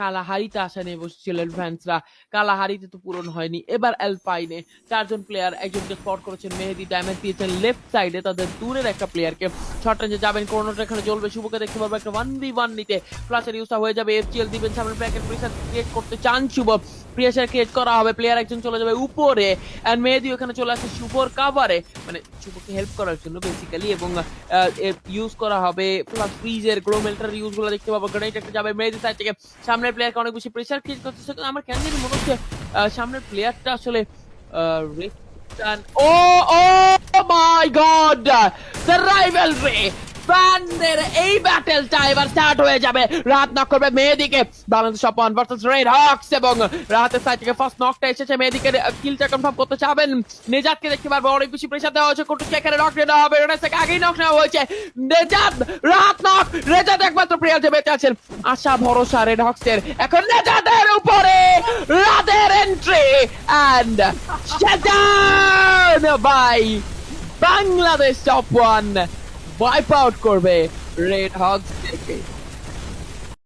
কালাহারিতে আশা নিয়ে বসেছিলেন ফ্যান্সরা। কালাহারিতে তো পূরণ হয়নি। এবার অ্যালপাইনে ৪ জন প্লেয়ার, একজনকে স্পট করেছেন মেহেদী, ড্যামেজ দিয়েছেন লেফট সাইডে তাদের দূরের একটা প্লেয়ারকে। শর্ট রেঞ্জে যাবেন, কর্নারটা এখানে জ্বলবে। শুভকে দেখতে পারবো একটা 1v1 নিতে। ফ্ল্যাশের ইউজটা হয়ে যাবে, FGL দিবেন সামনে, ব্র্যাকেট প্রেসার ক্রিয়েট করতে চান শুভ। প্রেসার ক্রিয়েট করা হবে, প্লেয়ার একজন চলে যাবে উপরে এন্ড মেহেদী ওখানে চলে আসে শুভর কাভারে, মানে শুভকে হেল্প করার জন্য বেসিক্যালি। এবং ইউজ করা হবে প্লাস ফ্রিজের গ্লোমেল্টার ইউজগুলো দেখতে পাবো। গ্রেনেড একটা যাবে মেহেদী সাইড থেকে, সামনের প্লেয়ারকে অনেক বেশি প্রেসার ক্রিয়েট করতেছে। আমার কেন জানি মনে হচ্ছে সামনের প্লেয়ারটা আসলে ও ও মাই গড, দ্য রাইভালরি ফ্যানদের এই ব্যাটেলটা এবার স্টার্ট হয়ে যাবে। রাত নক করবে মেহেদীকে, বাংলাদেশ অপমান ভার্সেস রেড হক্স, এবং রাতের সাইড থেকে ফার্স্ট নকটা এসেছে। মেহেদীকে কিলটা কনফার্ম করতে চাবেন, নেজাতকে দেখতে পারবো অনেক বেশি প্রেসার দেওয়া হয়েছে। কোটুকে এখানে নক নেওয়া হবে, রেনাস থেকে আগেই নক নেওয়া হয়েছে। নেজাত, রাত নক, নেজাত একমাত্র প্লেয়ার যে বেঁচে আছেন। আশা ভরসা রেড হক্সের, এখন নেজাতের উপরে রাতের entry and shutdown by Bangladesh top one wipe out করবে রেড হক্স থেকে।